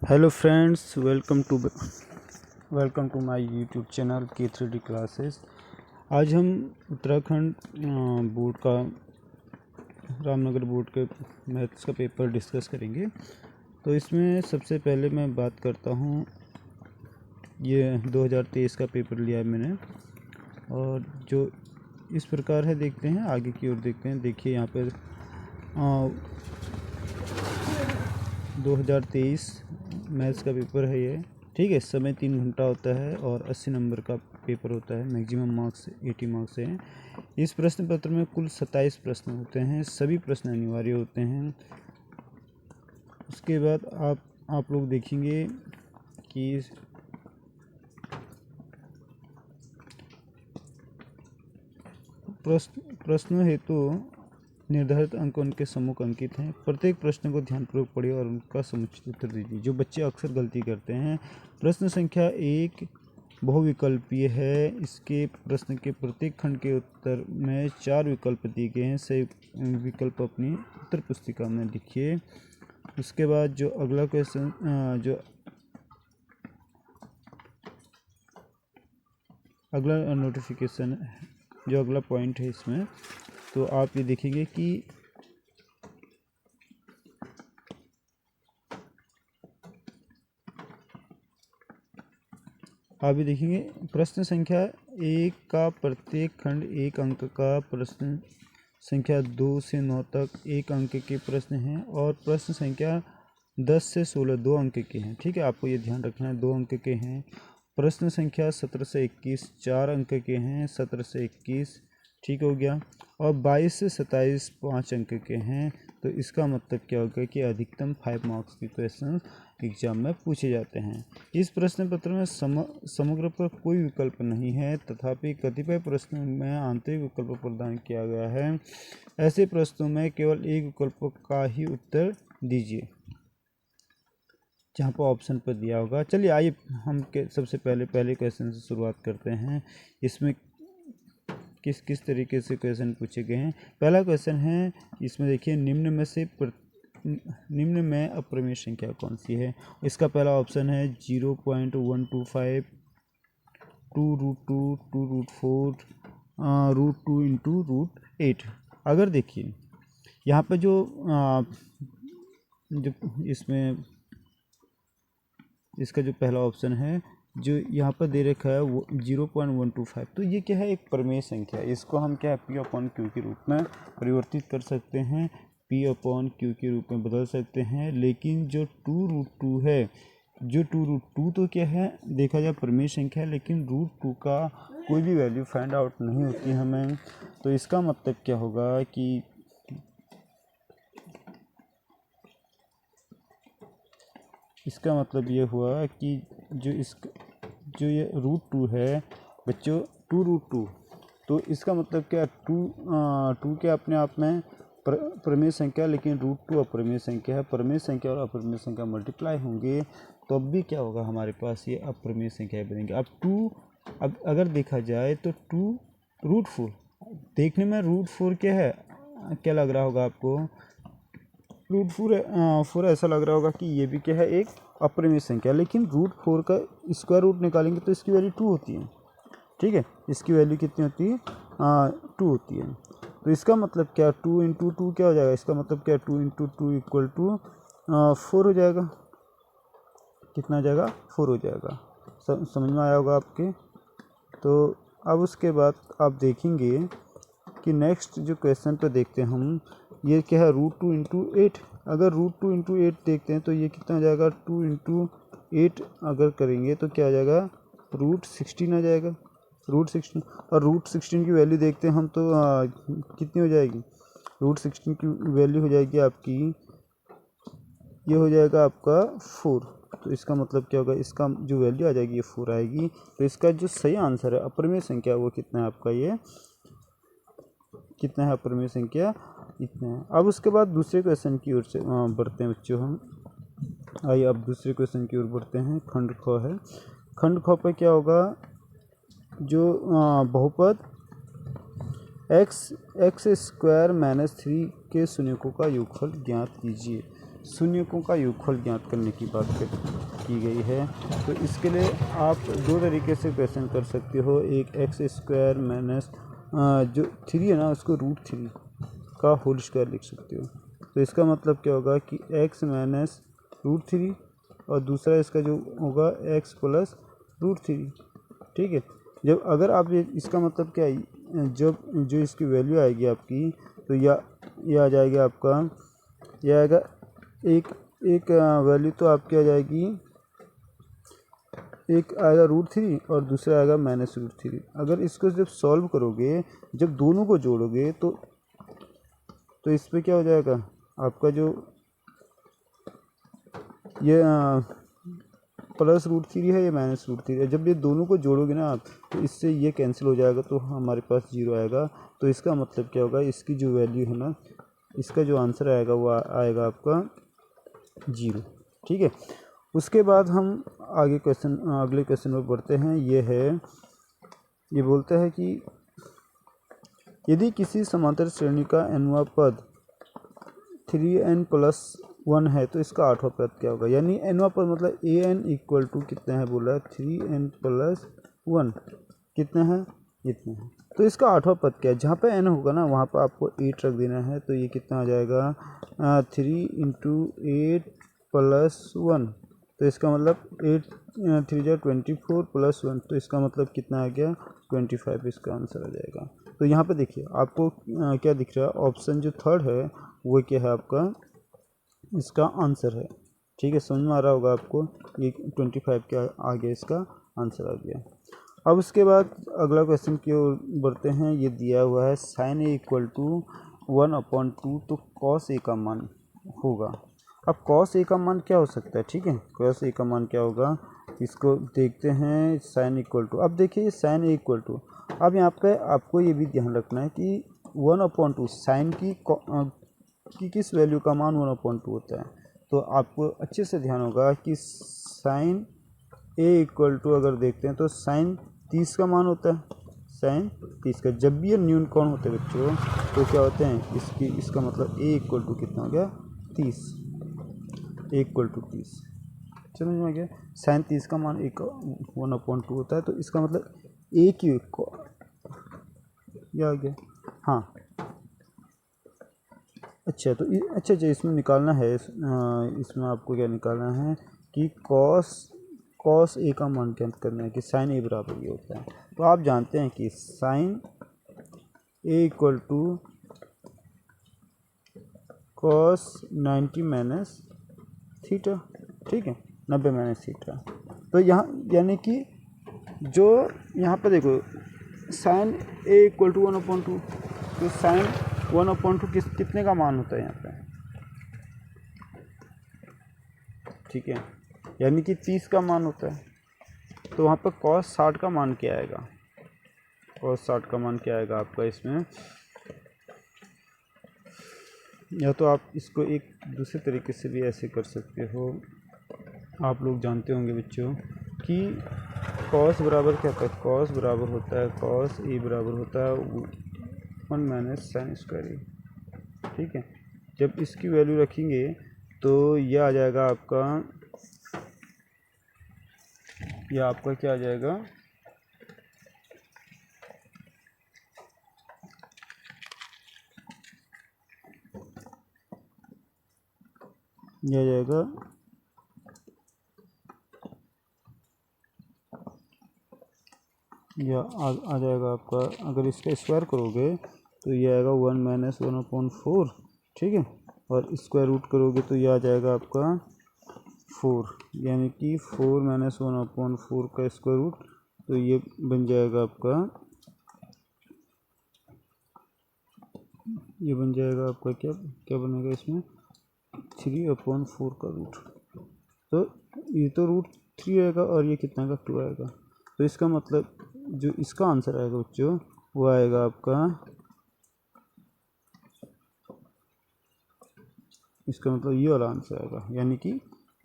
Hello friends, welcome to my YouTube channel K3D classes. आज हम Uttarakhand board का Ramnagar board के मैथ्स का पेपर डिस्कस करेंगे। तो इसमें सबसे पहले मैं बात करता हूँ, ये 2023 का पेपर लिया है मैंने, और जो इस प्रकार है देखते हैं, आगे की ओर देखते हैं। देखिए यहाँ पर 2023 मैथ्स का पेपर है ये, ठीक है। समय 3 घंटा होता है और 80 नंबर का पेपर होता है। मैक्सिमम मार्क्स 80 मार्क्स हैं। इस प्रश्न पत्र में कुल 27 प्रश्न होते हैं। सभी प्रश्न अनिवार्य होते हैं। उसके बाद आप लोग देखेंगे कि प्रश्न हेतु निर्धारित अंक उनके सम्मुख अंकित हैं। प्रत्येक प्रश्न को ध्यानपूर्वक पढ़िए और उनका समुचित उत्तर दीजिए। जो बच्चे अक्सर गलती करते हैं, प्रश्न संख्या 1 बहुविकल्पीय है। इसके प्रश्न के प्रत्येक खंड के उत्तर में 4 विकल्प दिए गए हैं। सही विकल्प अपनी उत्तर पुस्तिका में लिखिए। उसके बाद जो अगला क्वेश्चन अगला नोटिफिकेशन, जो अगला पॉइंट है इसमें, तो आप ये देखेंगे कि प्रश्न संख्या 1 का प्रत्येक खंड 1 अंक का, प्रश्न संख्या 2 से 9 तक 1 अंक के प्रश्न हैं, और प्रश्न संख्या 10 से 16 2 अंक के हैं। ठीक है, आपको ये ध्यान रखना है, 2 अंक के हैं। प्रश्न संख्या 17 से 21 4 अंक के हैं। 17 से 21 ठीक हो गया। और 22 से 27 5 अंक के हैं। तो इसका मतलब क्या होगा कि अधिकतम 5 मार्क्स के क्वेश्चन एग्जाम में पूछे जाते हैं। इस प्रश्न पत्र में समग्र पर कोई विकल्प नहीं है, तथापि कतिपय प्रश्नों में आंतरिक विकल्प प्रदान किया गया है। ऐसे प्रश्नों में केवल एक विकल्प का ही उत्तर दीजिए, जहाँ पर ऑप्शन पर दिया होगा। चलिए आइए हम सबसे पहले क्वेश्चन से शुरुआत करते हैं। इसमें किस तरीके से क्वेश्चन पूछे गए हैं। पहला क्वेश्चन है, इसमें देखिए, निम्न में अप्रमेय संख्या कौन सी है। इसका पहला ऑप्शन है 0.125, 2√2, 2√4, √2 इंटू √8। अगर देखिए यहाँ पर जो इसमें इसका जो पहला ऑप्शन है, जो यहाँ पर दे रखा है वो 0.125, तो ये क्या है, एक प्रमेय संख्या। इसको हम क्या है, P/Q के रूप में परिवर्तित कर सकते हैं, P/Q के रूप में बदल सकते हैं। लेकिन जो 2√2 है, जो 2√2 तो क्या है, देखा जाए प्रमेय संख्या है, लेकिन √2 का कोई भी वैल्यू फाइंड आउट नहीं होती हमें। तो इसका मतलब क्या होगा कि इसका मतलब ये हुआ कि जो ये √2 है बच्चों, 2√2, तो इसका मतलब क्या, 2 के अपने आप में प्रमेय संख्या, लेकिन √2 अप्रमेय संख्या है। प्रमेय संख्या और अप्रमेय संख्या मल्टीप्लाई होंगे तो अब भी क्या होगा, हमारे पास ये अप्रमेय संख्या बनेंगे। अब अगर देखा जाए तो 2√4, देखने में √4 क्या है, क्या लग रहा होगा आपको, √4 ऐसा लग रहा होगा कि ये भी क्या है, एक अप्रमेय संख्या। लेकिन √4 का स्क्वायर रूट निकालेंगे तो इसकी वैल्यू 2 होती है। ठीक है, इसकी वैल्यू कितनी होती है, 2 होती है। तो इसका मतलब क्या, 2 इंटू 2 क्या हो जाएगा, इसका मतलब क्या, 2 इंटू 2 इक्वल टू 4 हो जाएगा। कितना हो जाएगा, 4 हो जाएगा। समझ में आया होगा आपके। तो अब उसके बाद आप देखेंगे कि नेक्स्ट जो क्वेश्चन पे देखते हैं हम, ये क्या है, √2 इंटू 8। अगर √2 इंटू 8 देखते हैं तो ये कितना आ जाएगा, 2 इंटू 8 अगर करेंगे तो क्या आ जाएगा, √16 आ जाएगा, √16। और √16 की वैल्यू देखते हैं हम तो कितनी हो जाएगी, √16 की वैल्यू हो जाएगी आपकी, ये हो जाएगा आपका 4। तो इसका मतलब क्या होगा, इसका जो वैल्यू आ जाएगी ये 4 आएगी। तो इसका जो सही आंसर है अप्रमेय संख्या, वो कितना है आपका, ये कितना है अप्रमेय संख्या, इतना है। अब उसके बाद दूसरे क्वेश्चन की ओर से बढ़ते हैं बच्चों हम। आइए अब दूसरे क्वेश्चन की ओर बढ़ते हैं। खंड ख है। खंड ख पे क्या होगा, जो बहुपद x² - 3 के शून्यकों का योगफल ज्ञात कीजिए। शून्यकों का योगफल ज्ञात करने की बात की गई है। तो इसके लिए आप दो तरीके से क्वेश्चन कर सकते हो। एक एक्स स्क्वायर माइनस जो 3 है ना उसको √3 का होल स्क्वायर लिख सकते हो। तो इसका मतलब क्या होगा कि x माइनस √3 और दूसरा इसका जो होगा x प्लस √3। ठीक है, जब अगर आप इसका मतलब क्या है, जब जो इसकी वैल्यू आएगी आपकी तो ये आ जाएगा आपका, यह आएगा एक वैल्यू तो आपकी आ जाएगी, एक आएगा √3 और दूसरा आएगा माइनस √3। अगर इसको जब सॉल्व करोगे, जब दोनों को जोड़ोगे तो इस पर क्या हो जाएगा आपका, जो ये प्लस √3 है, ये माइनस √3 है। जब ये दोनों को जोड़ोगे ना आप तो इससे ये कैंसिल हो जाएगा, तो हमारे पास 0 आएगा। तो इसका मतलब क्या होगा, इसकी जो वैल्यू है ना, इसका जो आंसर आएगा वो आएगा आपका 0। ठीक है, उसके बाद हम अगले क्वेश्चन में बढ़ते हैं। ये बोलते हैं कि यदि किसी समांतर श्रेणी का nवां पद 3n+1 है तो इसका 8वां पद क्या होगा। यानी nवां पद मतलब an इक्वल टू कितना है, बोला 3n+1 कितना है, इतना है। तो इसका 8वां पद क्या है, जहाँ पे n होगा ना वहाँ पर आपको 8 रख देना है। तो ये कितना आ जाएगा 3 × 8 + 1। तो इसका मतलब 8 3 × 24 + 1, तो इसका मतलब कितना आ गया 25, इसका आंसर आ जाएगा। तो यहाँ पे देखिए आपको क्या दिख रहा है, ऑप्शन जो थर्ड है वो क्या है आपका, इसका आंसर है। ठीक है, समझ में आ रहा होगा आपको, ये 25 क्या आ गया, इसका आंसर आ गया। अब उसके बाद अगला क्वेश्चन की ओर बढ़ते हैं। ये दिया हुआ है sin a = 1/2, तो cos a का मान होगा। अब cos a का मान क्या हो सकता है, ठीक है, cos a का मान क्या होगा, इसको देखते हैं। sin = अब देखिए sin a = अब यहाँ पे आपको ये भी ध्यान रखना है कि 1/2 साइन की किस वैल्यू का मान 1/2 होता है। तो आपको अच्छे से ध्यान होगा कि sin a = अगर देखते हैं तो sin 30 का मान होता है, sin 30 का। जब भी ये न्यून कौन होते हैं बच्चों, तो क्या होते हैं इसका मतलब a = कितना हो गया 30, a = 30। समझ में आ गया, sin 30 का मान 1/2 होता है। तो इसका मतलब a की यह आ गया। हाँ अच्छा, तो अच्छा इसमें निकालना है, इसमें आपको क्या निकालना है कि cos a का मान क्या करना है कि sin a बराबर ये होता है। तो आप जानते हैं कि sin a = cos 90 - थीटा। ठीक है, 90 - थीटा। तो यहाँ यानी कि जो यहाँ पे देखो sin a = 1/2, तो sin 1/2 कितने का मान होता है यहाँ पे, ठीक है, यानी कि 30 का मान होता है। तो वहाँ पर cos 60 का मान क्या आएगा, cos 60 का मान क्या आएगा आपका इसमें, या तो आप इसको एक दूसरे तरीके से भी ऐसे कर सकते हो। आप लोग जानते होंगे बच्चों कि cos बराबर क्या होता है, cos बराबर होता है cos a बराबर होता है 1 - sin²a। ठीक है, जब इसकी वैल्यू रखेंगे तो यह आ जाएगा आपका, यह आपका क्या आ जाएगा, यह आ जाएगा आ जाएगा आपका, अगर इसका स्क्वायर करोगे तो ये आएगा 1 - 1/4। ठीक है, और स्क्वायर रूट करोगे तो यह आ जाएगा आपका 4, यानी कि 4 - 1/4 का स्क्वायर रूट। तो ये बन जाएगा आपका, ये बन जाएगा आपका क्या बनेगा इसमें 3/4 का रूट। तो ये तो √3 आएगा और ये कितना का 2 आएगा। तो इसका मतलब जो इसका आंसर आएगा बच्चों वो आएगा आपका, इसका मतलब ये वाला आंसर आएगा, यानी कि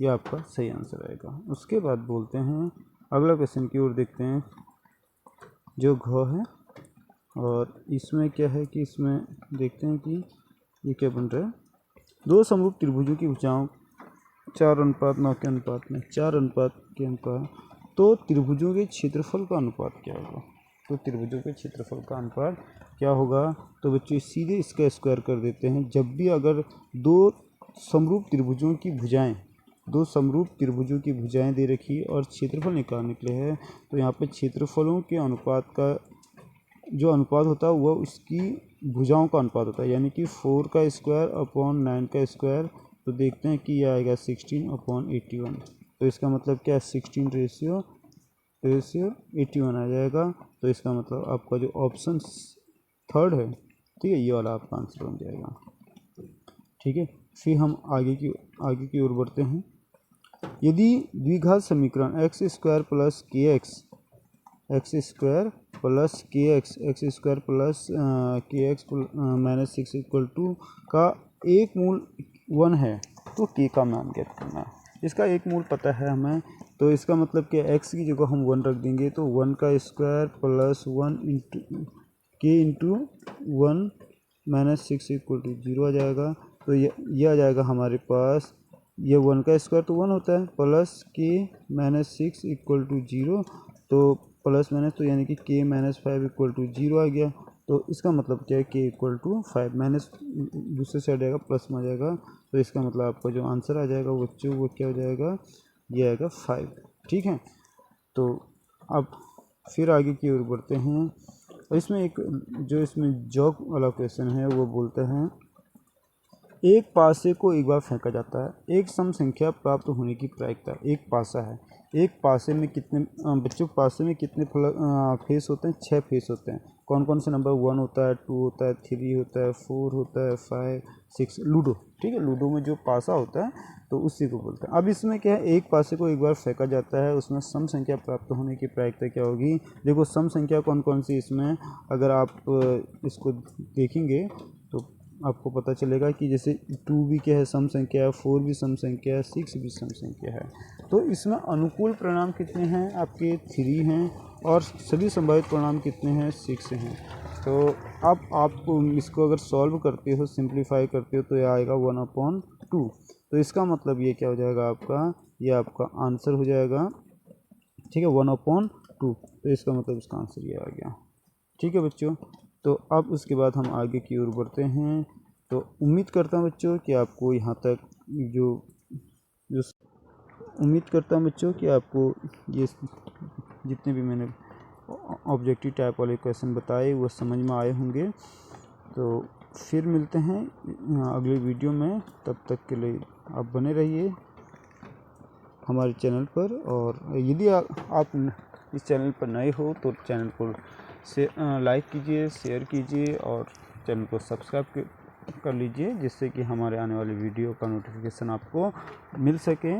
ये आपका सही आंसर आएगा। उसके बाद बोलते हैं अगला क्वेश्चन की ओर देखते हैं, जो घ है। और इसमें क्या है कि इसमें देखते हैं कि ये क्या बन रहा है, दो समरूप त्रिभुजों की भुजाओं 4:9 के अनुपात में 4 अनुपात के अनुपात, तो त्रिभुजों के क्षेत्रफल का अनुपात क्या होगा? तो त्रिभुजों के क्षेत्रफल का अनुपात क्या होगा? तो बच्चों सीधे इसका स्क्वायर कर देते हैं। जब भी अगर दो समरूप त्रिभुजों की भुजाएं दे रखी और क्षेत्रफल निकालने के लिए है, तो यहाँ पे क्षेत्रफलों के अनुपात का जो अनुपात होता है वह उसकी भुजाओं का अनुपात होता है, यानी कि 4 का स्क्वायर अपॉन 9 का स्क्वायर। तो देखते हैं कि यह आएगा 16/81। तो इसका मतलब क्या है? 16 रेशियो 81 आ जाएगा। तो इसका मतलब आपका जो ऑप्शन थर्ड है, ठीक है, ये वाला आपका आंसर बन जाएगा। ठीक है, फिर हम आगे की ओर बढ़ते हैं। यदि द्विघात समीकरण एक्स स्क्वायर प्लस के एक्स माइनस 6 इक्वल टू का एक मूल 1 है, तो के का मान ज्ञात करना है। इसका एक मूल पता है हमें, तो इसका मतलब कि एक्स की जगह हम 1 रख देंगे, तो 1 का square plus 1 into 1 minus 6 equal to 0 आ जाएगा। तो ये आ जाएगा हमारे पास, ये 1 का स्क्वायर तो 1 होता है, प्लस के माइनस 6 इक्वल टू 0, तो प्लस माइनस तो यानी कि के माइनस 5 इक्वल टू 0 आ गया। तो इसका मतलब क्या है? के इक्वल टू 5 माइनस दूसरे साइड आएगा, प्लस में आ जाएगा। तो इसका मतलब आपका जो आंसर आ जाएगा बच्चों वो क्या हो जाएगा? ये आएगा 5। ठीक है, तो अब फिर आगे की ओर बढ़ते हैं। और इसमें जॉब वाला क्वेश्चन है, वो बोलते हैं एक पासे को एक बार फेंका जाता है, एक सम संख्या प्राप्त होने की प्रायिकता। एक पासा है, एक पासे में कितने बच्चों पासे में कितने फेस होते हैं? 6 फेस होते हैं। कौन कौन से नंबर? 1 होता है, 2 होता है, 3 होता है, 4 होता है, 5, 6। लूडो, ठीक है, लूडो में जो पासा होता है तो उसी को बोलते हैं। अब इसमें क्या है? एक पासे को एक बार फेंका जाता है, उसमें सम संख्या प्राप्त होने की प्रायिकता क्या होगी? देखो सम संख्या कौन कौन सी इसमें, अगर आप इसको देखेंगे तो आपको पता चलेगा कि जैसे 2 भी क्या है? सम संख्या है, 4 भी सम संख्या है, 6 भी सम संख्या है। तो इसमें अनुकूल परिणाम कितने हैं? आपके 3 हैं, और सभी संभावित परिणाम कितने हैं? 6 हैं। तो अब आप इसको अगर सॉल्व करते हो, सिंप्लीफाई करते हो, तो ये आएगा 1/2। तो इसका मतलब ये क्या हो जाएगा आपका? ये आपका आंसर हो जाएगा, ठीक है, 1/2। तो इसका मतलब इसका आंसर ये आ गया। ठीक है बच्चों, तो अब उसके बाद हम आगे की ओर बढ़ते हैं। तो उम्मीद करता हूँ बच्चों कि आपको यहाँ तक उम्मीद करता हूँ बच्चों कि आपको ये जितने भी मैंने ऑब्जेक्टिव टाइप वाले क्वेश्चन बताए वो समझ में आए होंगे। तो फिर मिलते हैं अगले वीडियो में, तब तक के लिए आप बने रहिए हमारे चैनल पर। और यदि आप इस चैनल पर नए हो तो चैनल को लाइक कीजिए, शेयर कीजिए और चैनल को सब्सक्राइब कर लीजिए, जिससे कि हमारे आने वाली वीडियो का नोटिफिकेशन आपको मिल सके।